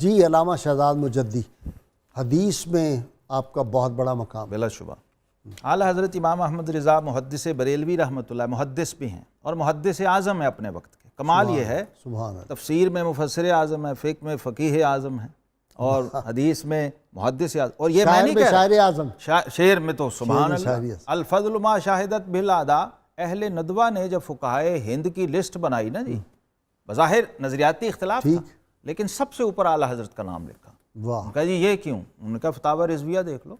جی علامہ شہزاد مجدی، حدیث میں آپ کا بہت بڑا مقام۔ بلا شبہ اعلیٰ حضرت امام احمد رضا محدث بریلوی رحمۃ اللہ محدث بھی ہیں اور محدث اعظم ہیں اپنے وقت کے۔ کمال یہ ہے سبحان اللہ، تفسیر میں مفسر اعظم ہے، فقہ میں فقیہ اعظم ہے، اور حدیث میں محدث اعظم، اور یہ میں نہیں کہہ شاعر اعظم، شعر میں تو سبحان اللہ، شاعری الفضل ما شاہدت بالعدا۔ اہل ندوہ نے جب فقہائے ہند کی لسٹ بنائی نا جی، بظاہر نظریاتی اختلاف تھا لیکن سب سے اوپر اعلیٰ حضرت کا نام لکھا۔ واہ کہا جی یہ کیوں؟ انہوں نے کہا فتاوی رضویہ دیکھ لو،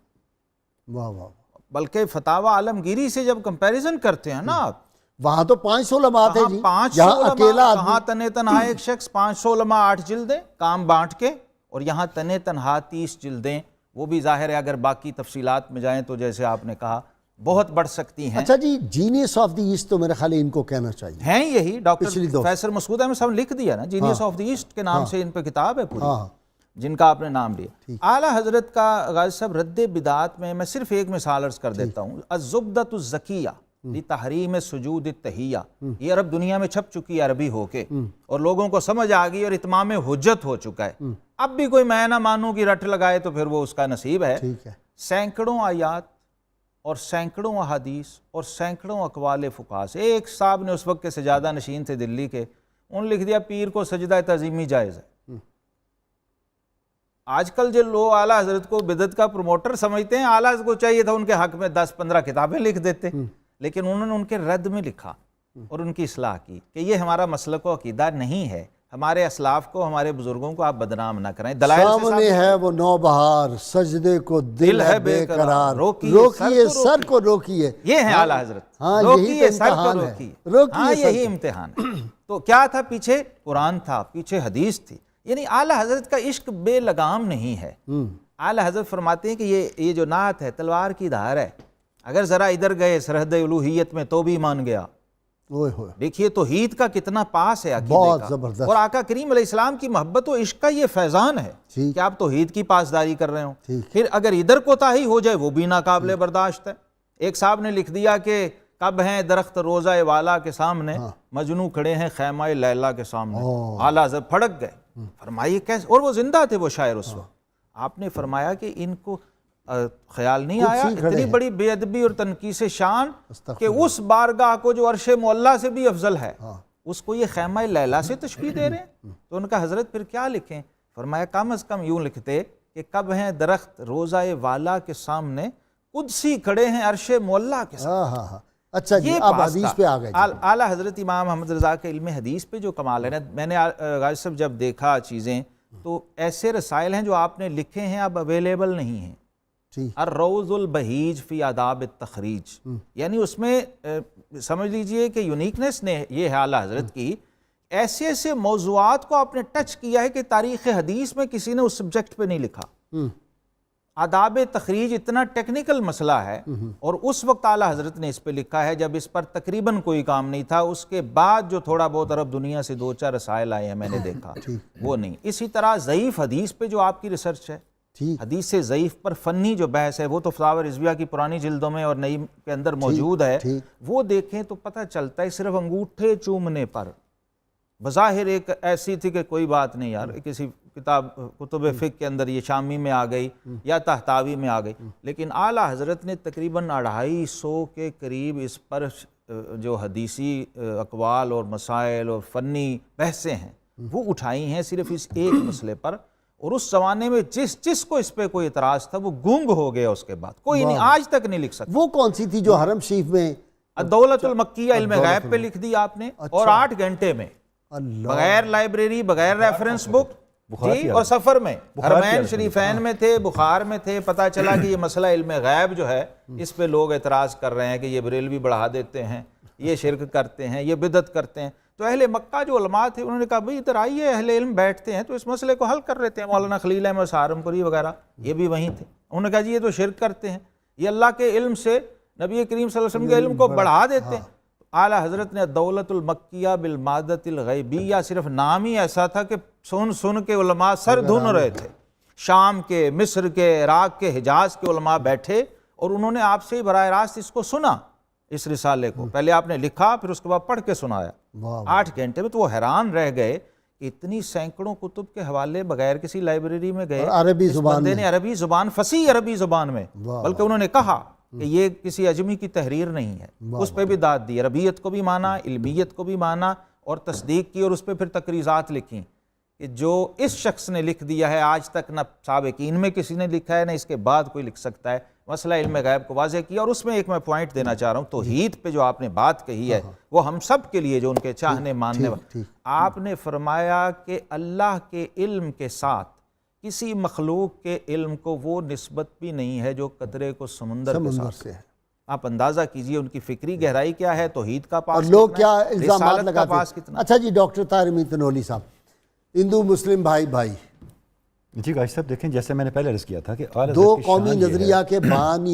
واہ واہ، بلکہ فتاوی عالمگیری سے جب کمپیریزن کرتے ہیں نا آپ، وہاں تو 500 علماء تھے جی، 500 یہاں اکیلا علماء، کہاں تنے تنہا ایک شخص 500 علماء 8 جلدیں کام بانٹ کے، اور یہاں تنے تنہا 30 جلدیں، وہ بھی ظاہر ہے اگر باقی تفصیلات میں جائیں تو جیسے آپ نے کہا بہت بڑھ سکتی ہیں۔ اچھا جی، جینیس آف دی ایسٹ تو میرے خیال ہے ان کو کہنا چاہیے، ہیں یہی ڈاکٹر پچھلی دو فیصل مسعود احمد صاحب نے لکھ دیا نا، جینیس آف دی ایسٹ کے نام سے ان پہ کتاب ہے پوری، ہاں جن کا آپ نے نام لیا۔ اعلیٰ حضرت کا غازی صاحب رد بدعات میں صرف ایک مثال عرض کر دیتا ہوں، الزبدۃ الزکیہ لتحریم سجود التحیہ، یہ عرب دنیا میں چھپ چکی ہے عربی ہو کے، اور لوگوں کو سمجھ آ گئی اور اتمام حجت ہو چکا ہے۔ اب بھی کوئی میں نہ مانوں کی رٹ لگائے تو پھر وہ اس کا نصیب ہے۔ ٹھیک ہے، سینکڑوں آیات اور سینکڑوں احادیث اور سینکڑوں اقوال فقہا سے، ایک صاحب نے اس وقت کے سجادہ نشین تھے دلی کے، انہوں نے لکھ دیا پیر کو سجدہ تعظیمی جائز ہے۔ آج کل جو لوگ اعلیٰ حضرت کو بدعت کا پروموٹر سمجھتے ہیں، اعلیٰ حضرت کو چاہیے تھا ان کے حق میں 10-15 کتابیں لکھ دیتے، لیکن انہوں نے ان کے رد میں لکھا اور ان کی اصلاح کی کہ یہ ہمارا مسلک و عقیدہ نہیں ہے، ہمارے اسلاف کو، ہمارے بزرگوں کو آپ بدنام نہ کریں۔ دلائل سے سامنے ہے وہ نوبہار، سجدے کو دل ہے بے قرار، روکیے سر کو روکیے، یہ ہے اعلیٰ حضرت، ہاں روکیے یہی سر کو امتحان روکیے، ہے، روکیے ہاں سر یہی امتحان ہے۔ تو کیا تھا؟ پیچھے قرآن تھا، پیچھے حدیث تھی، یعنی اعلیٰ حضرت کا عشق بے لگام نہیں ہے۔ اعلیٰ حضرت فرماتے ہیں کہ یہ جو نعت ہے تلوار کی دھار ہے، اگر ذرا ادھر گئے سرحد الوہیت میں تو بھی مان گیا۔ اوئے ہوئے، دیکھیے توحید کا کتنا پاس ہے عقیدے بہت کا، زبردست، اور آقا کریم علیہ السلام کی محبت و عشق کا یہ فیضان ہے کہ آپ توحید کی پاسداری کر رہے ہوں۔ پھر اگر ادھر کوتاہی ہو جائے وہ بھی ناقابل برداشت ہے۔ ایک صاحب نے لکھ دیا کہ کب ہیں درخت روضہ والا کے سامنے، مجنوں کھڑے ہیں خیمہ لیلا کے سامنے۔ اعلیٰ حضرت پھڑک گئے، فرمائیے کیسے، اور وہ زندہ تھے وہ شاعر اس وقت۔ آپ نے فرمایا کہ ان کو خیال نہیں آیا اتنی بڑی بے ادبی اور تنقیص شان کہ اس بارگاہ کو جو عرش معلیٰ سے بھی افضل ہے، اس کو یہ خیمہ لیلا سے تشبیہ دے رہے ہیں۔ تو ان کا حضرت پھر کیا لکھیں؟ فرمایا کم از کم یوں لکھتے کہ کب ہیں درخت روضہ والا کے سامنے، قدسی کھڑے ہیں عرش معلیٰ کے سامنے۔ اچھا جی، اب حدیث پہ آ گئے۔ اعلیٰ حضرت امام محمد رضا کے علم حدیث پہ جو کمال ہے نا، میں نے غازی صاحب جب دیکھا چیزیں تو ایسے رسائل ہیں جو آپ نے لکھے ہیں اب اویلیبل نہیں ہیں۔ الروض البہیج فی آداب التخریج، یعنی اس میں سمجھ لیجئے کہ یونیکنیس نے یہ ہے اعلیٰ حضرت کی، ایسے ایسے موضوعات کو آپ نے ٹچ کیا ہے کہ تاریخ حدیث میں کسی نے اس سبجیکٹ پہ نہیں لکھا۔ آداب تخریج اتنا ٹیکنیکل مسئلہ ہے، اور اس وقت اعلیٰ حضرت نے اس پہ لکھا ہے جب اس پر تقریباً کوئی کام نہیں تھا۔ اس کے بعد جو تھوڑا بہت عرب دنیا سے 2-4 رسائل آئے ہیں میں نے دیکھا، وہ نہیں۔ اسی طرح ضعیف حدیث پہ جو آپ کی ریسرچ ہے، حدیث سے ضعیف پر فنی جو بحث ہے، وہ تو فتاوی رضویہ کی پرانی جلدوں میں اور نئی کے اندر موجود ہے، وہ دیکھیں تو پتہ چلتا ہے صرف انگوٹھے چومنے پر بظاہر ایک ایسی تھی کہ کوئی بات نہیں یار، کسی کتب فقہ کے اندر یہ شامی میں آ گئی یا تحتاوی میں آ گئی، لیکن اعلیٰ حضرت نے تقریباً 250 کے قریب اس پر جو حدیثی اقوال اور مسائل اور فنی بحثیں ہیں وہ اٹھائی ہیں صرف اس ایک مسئلے پر۔ اور اس زمانے میں جس کو اس پہ کوئی اعتراض تھا وہ گونگ ہو گیا، اس کے بعد کوئی نہیں، آج تک نہیں لکھ سکتا۔ وہ کون سی تھی جو حرم شریف میں الدولۃ المکیہ علم غیب پہ لکھ دی آپ نے، اور 8 گھنٹے میں، بغیر لائبریری، بغیر ریفرنس بک، جی، اور سفر میں حرمین شریفین میں تھے، بخار میں تھے، پتہ چلا کہ یہ مسئلہ علم غیب جو ہے اس پہ لوگ اعتراض کر رہے ہیں کہ یہ بریلوی بڑھا دیتے ہیں، یہ شرک کرتے ہیں، یہ بدعت کرتے ہیں۔ تو اہل مکہ جو علماء تھے انہوں نے کہا بھئی ادھر آئیے، اہل علم بیٹھتے ہیں تو اس مسئلے کو حل کر لیتے ہیں۔ مولانا خلیل احمد سہارنپوری وغیرہ یہ بھی وہیں تھے، انہوں نے کہا جی یہ تو شرک کرتے ہیں، یہ اللہ کے علم سے نبی کریم صلی اللہ علیہ وسلم کے علم کو بڑھا دیتے ہیں۔ اعلیٰ حضرت نے الدولۃ المکیہ بالمادۃ الغیبیہ، صرف نام ہی ایسا تھا کہ سن کے علماء سر دھن رہے تھے۔ شام کے، مصر کے، عراق کے، حجاز کے علماء بیٹھے اور انہوں نے آپ سے براہ راست اس کو سنا، اس رسالے کو پہلے آپ نے لکھا پھر اس کے بعد پڑھ کے سنایا 8 گھنٹے میں۔ تو وہ حیران رہ گئے اتنی سینکڑوں کتب کے حوالے بغیر کسی لائبریری میں گئے، عربی اس زبان بندے میں، نے عربی زبان، فصیح عربی زبان میں، بلکہ انہوں نے کہا کہ یہ کسی اجمی کی تحریر نہیں ہے، اس پہ بھی داد دی، عربیت کو بھی مانا، علمیت کو بھی مانا اور تصدیق کی، اور اس پہ پھر تقریضات لکھیں کہ جو اس شخص نے لکھ دیا ہے آج تک نہ سابقین میں کسی نے لکھا ہے نہ اس کے بعد کوئی لکھ سکتا ہے، مسئلہ علم غیب کو واضح کیا۔ اور اس میں ایک میں پوائنٹ دینا چاہ رہا ہوں، توحید پہ جو آپ نے بات کہی ہے وہ ہم سب کے لیے جو ان کے چاہنے ماننے والے، آپ نے فرمایا کہ اللہ کے علم کے ساتھ کسی مخلوق کے علم کو وہ نسبت بھی نہیں ہے جو قطرے کو سمندر کے ساتھ ہے۔ آپ اندازہ کیجئے ان کی فکری گہرائی کیا ہے، توحید کا پاس اور لوگ کتنا کیا ہے، الزامات رسالت کا لگاتے پاس ہیں۔ کتنا۔ اچھا جی ڈاکٹر طاہر امین تنولی صاحب، ہندو مسلم بھائی جی غازی صاحب دیکھیں، جیسے میں نے پہلے عرض کیا تھا کہ دو قومی نظریہ کے بانی